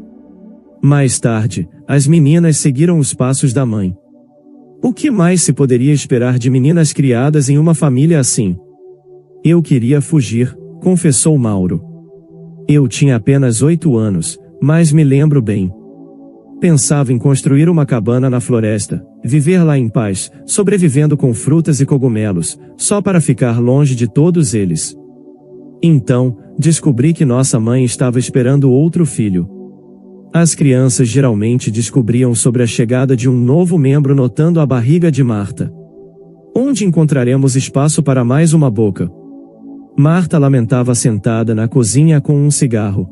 A: Mais tarde, as meninas seguiram os passos da mãe. O que mais se poderia esperar de meninas criadas em uma família assim? "Eu queria fugir", confessou Mauro. "Eu tinha apenas 8 anos, mas me lembro bem. Pensava em construir uma cabana na floresta, viver lá em paz, sobrevivendo com frutas e cogumelos, só para ficar longe de todos eles. Então, descobri que nossa mãe estava esperando outro filho." As crianças geralmente descobriam sobre a chegada de um novo membro notando a barriga de Marta. "Onde encontraremos espaço para mais uma boca?" Marta lamentava sentada na cozinha com um cigarro.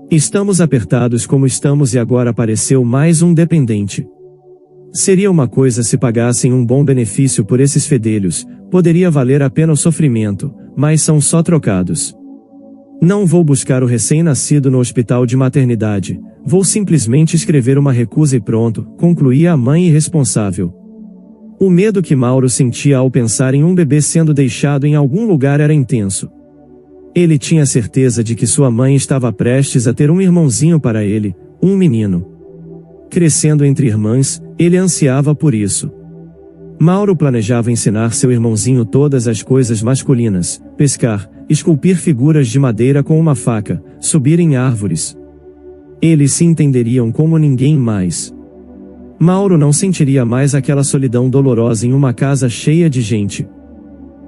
A: "Estamos apertados como estamos e agora apareceu mais um dependente. Seria uma coisa se pagassem um bom benefício por esses fedelhos, poderia valer a pena o sofrimento, mas são só trocados. Não vou buscar o recém-nascido no hospital de maternidade, vou simplesmente escrever uma recusa e pronto", concluía a mãe irresponsável. O medo que Mauro sentia ao pensar em um bebê sendo deixado em algum lugar era intenso. Ele tinha certeza de que sua mãe estava prestes a ter um irmãozinho para ele, um menino. Crescendo entre irmãs, ele ansiava por isso. Mauro planejava ensinar seu irmãozinho todas as coisas masculinas: pescar, esculpir figuras de madeira com uma faca, subir em árvores. Eles se entenderiam como ninguém mais. Mauro não sentiria mais aquela solidão dolorosa em uma casa cheia de gente.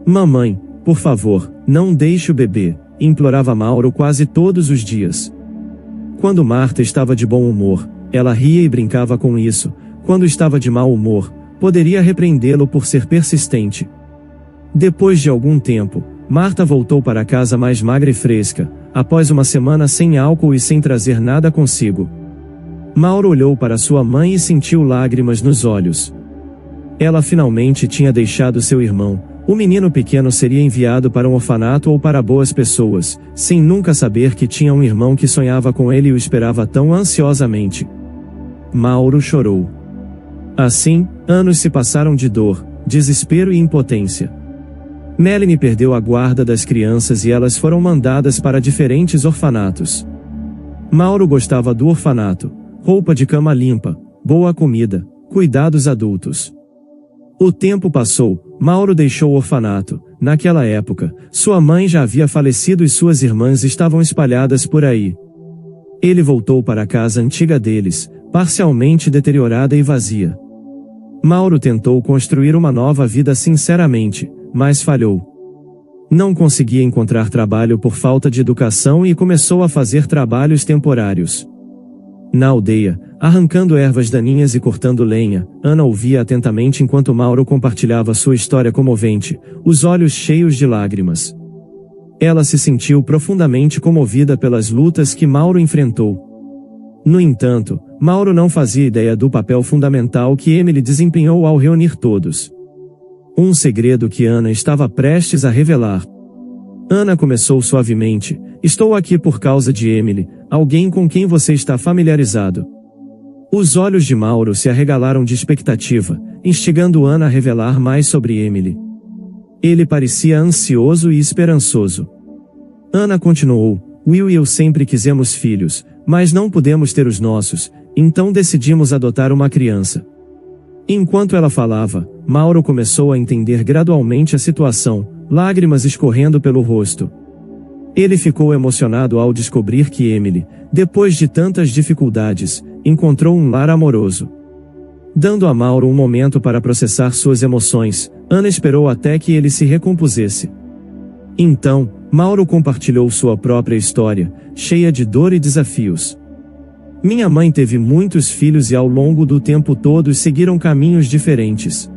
A: "Mamãe, por favor, não deixe o bebê", implorava Mauro quase todos os dias. Quando Marta estava de bom humor, ela ria e brincava com isso. Quando estava de mau humor, poderia repreendê-lo por ser persistente. Depois de algum tempo, Marta voltou para casa mais magra e fresca, após uma semana sem álcool e sem trazer nada consigo. Mauro olhou para sua mãe e sentiu lágrimas nos olhos. Ela finalmente tinha deixado seu irmão. O menino pequeno seria enviado para um orfanato ou para boas pessoas, sem nunca saber que tinha um irmão que sonhava com ele e o esperava tão ansiosamente. Mauro chorou. Assim, anos se passaram de dor, desespero e impotência. Melanie perdeu a guarda das crianças e elas foram mandadas para diferentes orfanatos. Mauro gostava do orfanato: roupa de cama limpa, boa comida, cuidados adultos. O tempo passou, Mauro deixou o orfanato. Naquela época, sua mãe já havia falecido e suas irmãs estavam espalhadas por aí. Ele voltou para a casa antiga deles, parcialmente deteriorada e vazia. Mauro tentou construir uma nova vida sinceramente, mas falhou. Não conseguia encontrar trabalho por falta de educação e começou a fazer trabalhos temporários. Na aldeia, arrancando ervas daninhas e cortando lenha, Ana ouvia atentamente enquanto Mauro compartilhava sua história comovente, os olhos cheios de lágrimas. Ela se sentiu profundamente comovida pelas lutas que Mauro enfrentou. No entanto, Mauro não fazia ideia do papel fundamental que Emily desempenhou ao reunir todos. Um segredo que Ana estava prestes a revelar. Ana começou suavemente: estou aqui por causa de Emily, alguém com quem você está familiarizado. Os olhos de Mauro se arregalaram de expectativa, instigando Ana a revelar mais sobre Emily. Ele parecia ansioso e esperançoso. Ana continuou: Will e eu sempre quisemos filhos, mas não pudemos ter os nossos, então decidimos adotar uma criança. Enquanto ela falava, Mauro começou a entender gradualmente a situação, lágrimas escorrendo pelo rosto. Ele ficou emocionado ao descobrir que Emily, depois de tantas dificuldades, encontrou um lar amoroso. Dando a Mauro um momento para processar suas emoções, Ana esperou até que ele se recompusesse. Então, Mauro compartilhou sua própria história, cheia de dor e desafios. Minha mãe teve muitos filhos e ao longo do tempo todos seguiram caminhos diferentes.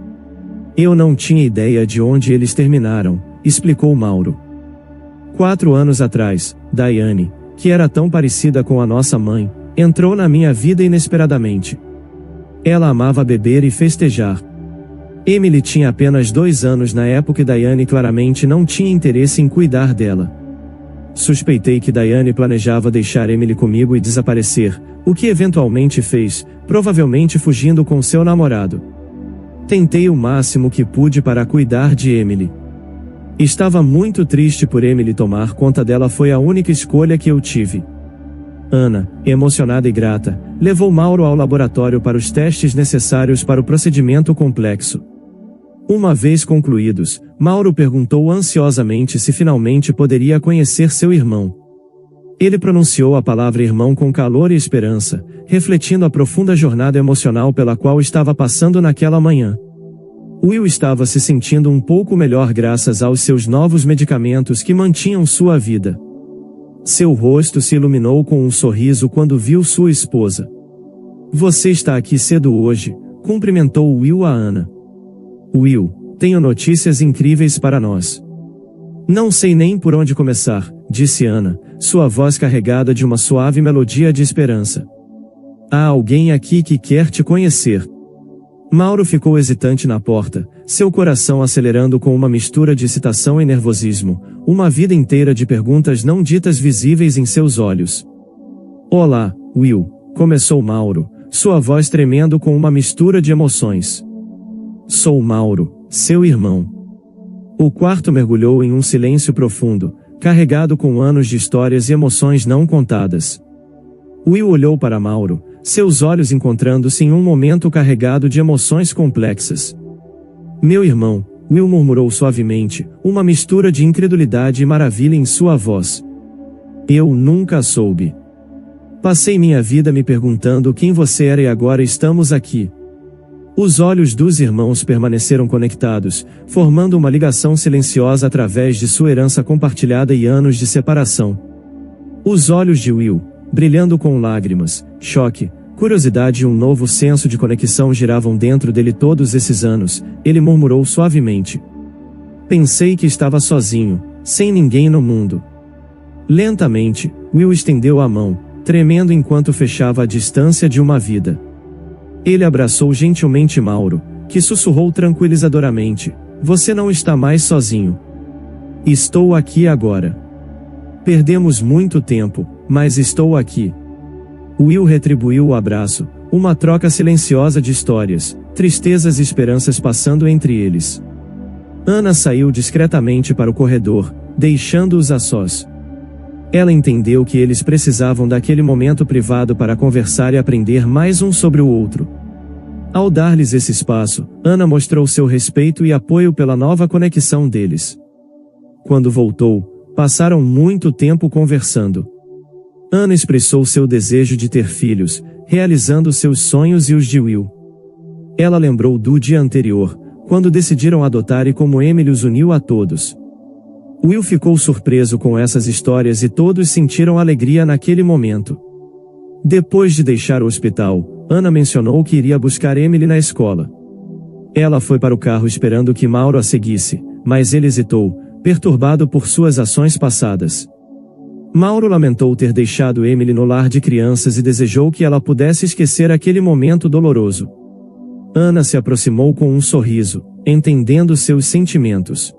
A: Eu não tinha ideia de onde eles terminaram, explicou Mauro. 4 anos atrás, Diane, que era tão parecida com a nossa mãe, entrou na minha vida inesperadamente. Ela amava beber e festejar. Emily tinha apenas 2 anos na época e Diane claramente não tinha interesse em cuidar dela. Suspeitei que Diane planejava deixar Emily comigo e desaparecer, o que eventualmente fez, provavelmente fugindo com seu namorado. Tentei o máximo que pude para cuidar de Emily. Estava muito triste por Emily tomar conta dela, foi a única escolha que eu tive. Ana, emocionada e grata, levou Mauro ao laboratório para os testes necessários para o procedimento complexo. Uma vez concluídos, Mauro perguntou ansiosamente se finalmente poderia conhecer seu irmão. Ele pronunciou a palavra irmão com calor e esperança, refletindo a profunda jornada emocional pela qual estava passando naquela manhã. Will estava se sentindo um pouco melhor graças aos seus novos medicamentos que mantinham sua vida. Seu rosto se iluminou com um sorriso quando viu sua esposa. Você está aqui cedo hoje, cumprimentou Will a Ana. Will, tenho notícias incríveis para nós. Não sei nem por onde começar, disse Ana, sua voz carregada de uma suave melodia de esperança. Há alguém aqui que quer te conhecer. Mauro ficou hesitante na porta, seu coração acelerando com uma mistura de excitação e nervosismo, uma vida inteira de perguntas não ditas visíveis em seus olhos. Olá, Will, começou Mauro, sua voz tremendo com uma mistura de emoções. Sou Mauro, seu irmão. O quarto mergulhou em um silêncio profundo, carregado com anos de histórias e emoções não contadas. Will olhou para Mauro, seus olhos encontrando-se em um momento carregado de emoções complexas. Meu irmão, Will murmurou suavemente, uma mistura de incredulidade e maravilha em sua voz. Eu nunca soube. Passei minha vida me perguntando quem você era e agora estamos aqui. Os olhos dos irmãos permaneceram conectados, formando uma ligação silenciosa através de sua herança compartilhada e anos de separação. Os olhos de Will, brilhando com lágrimas, choque, curiosidade e um novo senso de conexão giravam dentro dele todos esses anos. Ele murmurou suavemente. Pensei que estava sozinho, sem ninguém no mundo. Lentamente, Will estendeu a mão, tremendo enquanto fechava a distância de uma vida. Ele abraçou gentilmente Mauro, que sussurrou tranquilizadoramente: você não está mais sozinho. Estou aqui agora. Perdemos muito tempo, mas estou aqui. Will retribuiu o abraço, uma troca silenciosa de histórias, tristezas e esperanças passando entre eles. Ana saiu discretamente para o corredor, deixando-os a sós. Ela entendeu que eles precisavam daquele momento privado para conversar e aprender mais um sobre o outro. Ao dar-lhes esse espaço, Ana mostrou seu respeito e apoio pela nova conexão deles. Quando voltou, passaram muito tempo conversando. Ana expressou seu desejo de ter filhos, realizando seus sonhos e os de Will. Ela lembrou do dia anterior, quando decidiram adotar e como Emily os uniu a todos. Will ficou surpreso com essas histórias e todos sentiram alegria naquele momento. Depois de deixar o hospital, Ana mencionou que iria buscar Emily na escola. Ela foi para o carro esperando que Mauro a seguisse, mas ele hesitou, perturbado por suas ações passadas. Mauro lamentou ter deixado Emily no lar de crianças e desejou que ela pudesse esquecer aquele momento doloroso. Ana se aproximou com um sorriso, entendendo seus sentimentos.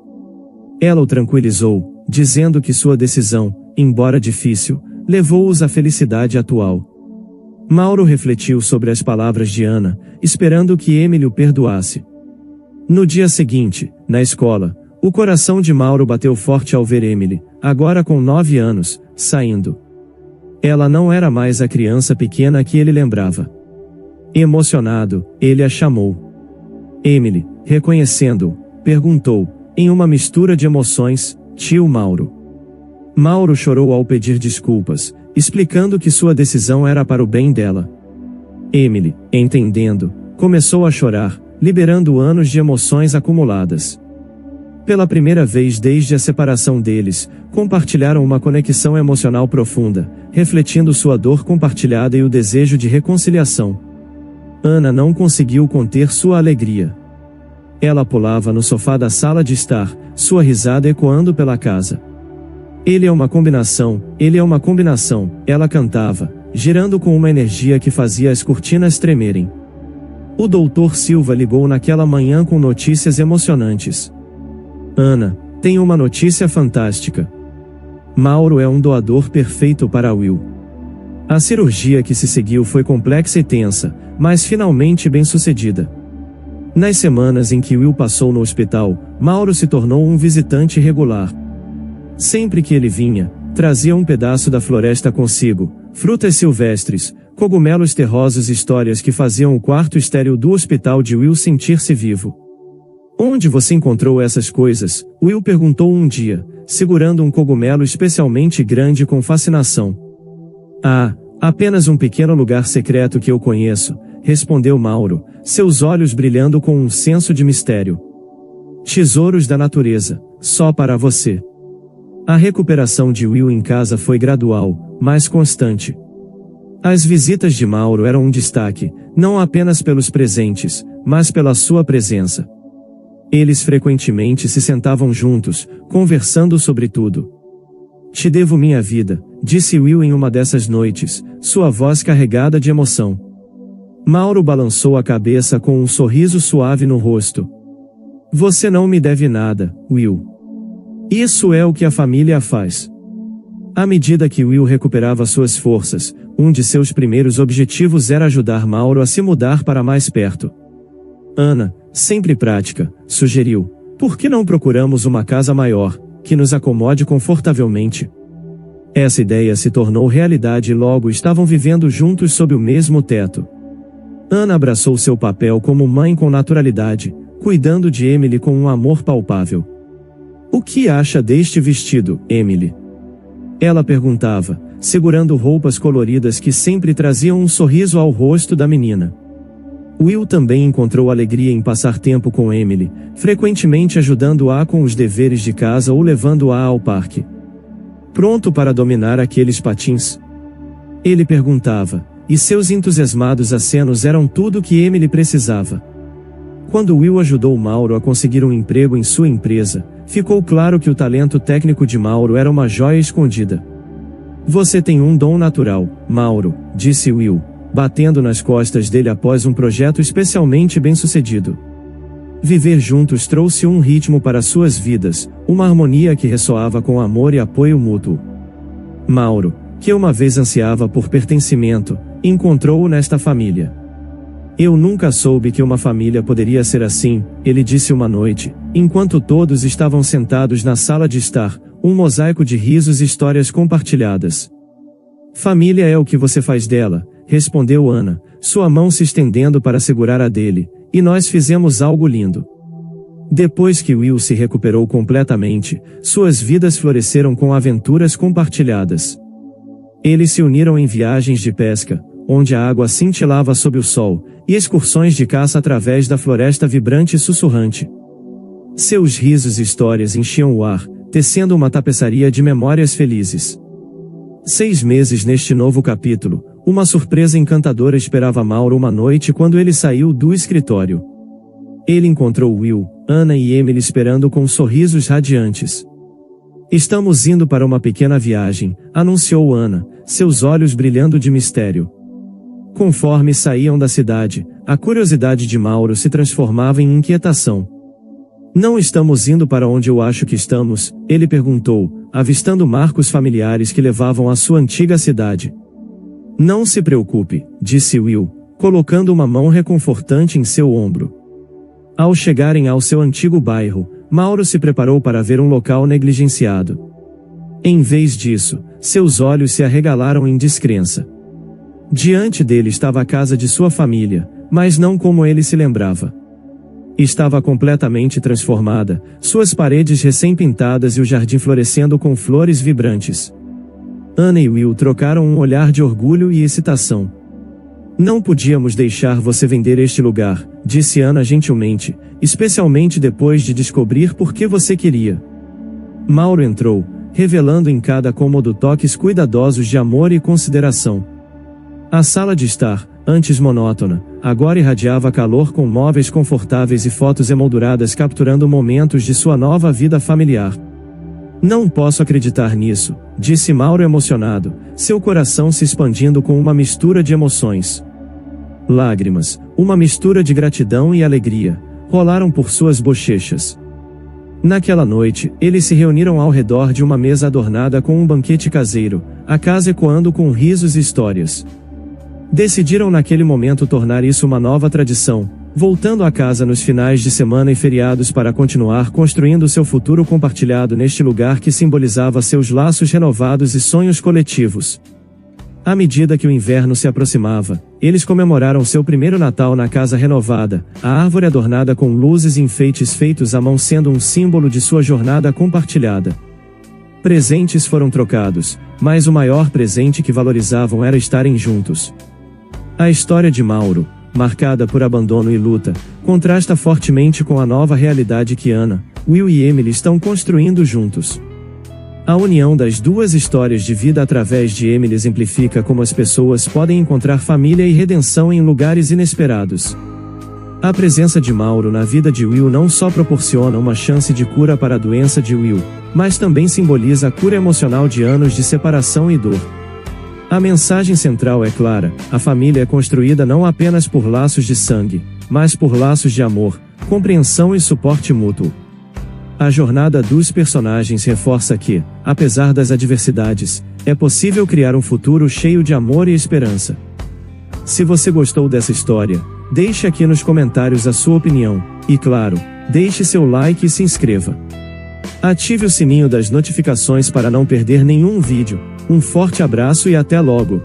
A: Ela o tranquilizou, dizendo que sua decisão, embora difícil, levou-os à felicidade atual. Mauro refletiu sobre as palavras de Ana, esperando que Emily o perdoasse. No dia seguinte, na escola, o coração de Mauro bateu forte ao ver Emily, agora com 9 anos, saindo. Ela não era mais a criança pequena que ele lembrava. Emocionado, ele a chamou. Emily, reconhecendo-o, perguntou, em uma mistura de emoções: tio Mauro. Mauro chorou ao pedir desculpas, explicando que sua decisão era para o bem dela. Emily, entendendo, começou a chorar, liberando anos de emoções acumuladas. Pela primeira vez desde a separação deles, compartilharam uma conexão emocional profunda, refletindo sua dor compartilhada e o desejo de reconciliação. Ana não conseguiu conter sua alegria. Ela pulava no sofá da sala de estar, sua risada ecoando pela casa. Ele é uma combinação, ela cantava, girando com uma energia que fazia as cortinas tremerem. O Dr. Silva ligou naquela manhã com notícias emocionantes. Ana, tem uma notícia fantástica. Mauro é um doador perfeito para Will. A cirurgia que se seguiu foi complexa e tensa, mas finalmente bem-sucedida. Nas semanas em que Will passou no hospital, Mauro se tornou um visitante regular. Sempre que ele vinha, trazia um pedaço da floresta consigo, frutas silvestres, cogumelos terrosos e histórias que faziam o quarto estéril do hospital de Will sentir-se vivo. Onde você encontrou essas coisas? Will perguntou um dia, segurando um cogumelo especialmente grande com fascinação. Ah, apenas um pequeno lugar secreto que eu conheço, respondeu Mauro, seus olhos brilhando com um senso de mistério. Tesouros da natureza, só para você. A recuperação de Will em casa foi gradual, mas constante. As visitas de Mauro eram um destaque, não apenas pelos presentes, mas pela sua presença. Eles frequentemente se sentavam juntos, conversando sobre tudo. Te devo minha vida, disse Will em uma dessas noites, sua voz carregada de emoção. Mauro balançou a cabeça com um sorriso suave no rosto. Você não me deve nada, Will. Isso é o que a família faz. À medida que Will recuperava suas forças, um de seus primeiros objetivos era ajudar Mauro a se mudar para mais perto. Ana, sempre prática, sugeriu, por que não procuramos uma casa maior, que nos acomode confortavelmente? Essa ideia se tornou realidade e logo estavam vivendo juntos sob o mesmo teto. Ana abraçou seu papel como mãe com naturalidade, cuidando de Emily com um amor palpável. O que acha deste vestido, Emily? Ela perguntava, segurando roupas coloridas que sempre traziam um sorriso ao rosto da menina. Will também encontrou alegria em passar tempo com Emily, frequentemente ajudando-a com os deveres de casa ou levando-a ao parque. Pronto para dominar aqueles patins? Ele perguntava, e seus entusiasmados acenos eram tudo o que Emily precisava. Quando Will ajudou Mauro a conseguir um emprego em sua empresa, ficou claro que o talento técnico de Mauro era uma joia escondida. Você tem um dom natural, Mauro, disse Will, batendo nas costas dele após um projeto especialmente bem-sucedido. Viver juntos trouxe um ritmo para suas vidas, uma harmonia que ressoava com amor e apoio mútuo. Mauro, que uma vez ansiava por pertencimento, encontrou-o nesta família. Eu nunca soube que uma família poderia ser assim, ele disse uma noite, enquanto todos estavam sentados na sala de estar, um mosaico de risos e histórias compartilhadas. Família é o que você faz dela, respondeu Ana, sua mão se estendendo para segurar a dele, e nós fizemos algo lindo. Depois que Will se recuperou completamente, suas vidas floresceram com aventuras compartilhadas. Eles se uniram em viagens de pesca, onde a água cintilava sob o sol, e excursões de caça através da floresta vibrante e sussurrante. Seus risos e histórias enchiam o ar, tecendo uma tapeçaria de memórias felizes. 6 meses neste novo capítulo, uma surpresa encantadora esperava Mauro uma noite quando ele saiu do escritório. Ele encontrou Will, Ana e Emily esperando com sorrisos radiantes. Estamos indo para uma pequena viagem, anunciou Ana, seus olhos brilhando de mistério. Conforme saíam da cidade, a curiosidade de Mauro se transformava em inquietação. Não estamos indo para onde eu acho que estamos, ele perguntou, avistando marcos familiares que levavam à sua antiga cidade. Não se preocupe, disse Will, colocando uma mão reconfortante em seu ombro. Ao chegarem ao seu antigo bairro, Mauro se preparou para ver um local negligenciado. Em vez disso, seus olhos se arregalaram em descrença. Diante dele estava a casa de sua família, mas não como ele se lembrava. Estava completamente transformada, suas paredes recém-pintadas e o jardim florescendo com flores vibrantes. Ana e Will trocaram um olhar de orgulho e excitação. Não podíamos deixar você vender este lugar, disse Ana gentilmente, especialmente depois de descobrir por que você queria. Mauro entrou, revelando em cada cômodo toques cuidadosos de amor e consideração. A sala de estar, antes monótona, agora irradiava calor com móveis confortáveis e fotos emolduradas capturando momentos de sua nova vida familiar. Não posso acreditar nisso, disse Mauro emocionado, seu coração se expandindo com uma mistura de emoções. Lágrimas, uma mistura de gratidão e alegria, rolaram por suas bochechas. Naquela noite, eles se reuniram ao redor de uma mesa adornada com um banquete caseiro, a casa ecoando com risos e histórias. Decidiram naquele momento tornar isso uma nova tradição, voltando a casa nos finais de semana e feriados para continuar construindo seu futuro compartilhado neste lugar que simbolizava seus laços renovados e sonhos coletivos. À medida que o inverno se aproximava, eles comemoraram seu primeiro Natal na casa renovada, a árvore adornada com luzes e enfeites feitos à mão sendo um símbolo de sua jornada compartilhada. Presentes foram trocados, mas o maior presente que valorizavam era estarem juntos. A história de Mauro, marcada por abandono e luta, contrasta fortemente com a nova realidade que Ana, Will e Emily estão construindo juntos. A união das duas histórias de vida através de Emily exemplifica como as pessoas podem encontrar família e redenção em lugares inesperados. A presença de Mauro na vida de Will não só proporciona uma chance de cura para a doença de Will, mas também simboliza a cura emocional de anos de separação e dor. A mensagem central é clara: a família é construída não apenas por laços de sangue, mas por laços de amor, compreensão e suporte mútuo. A jornada dos personagens reforça que, apesar das adversidades, é possível criar um futuro cheio de amor e esperança. Se você gostou dessa história, deixe aqui nos comentários a sua opinião, e claro, deixe seu like e se inscreva. Ative o sininho das notificações para não perder nenhum vídeo. Um forte abraço e até logo!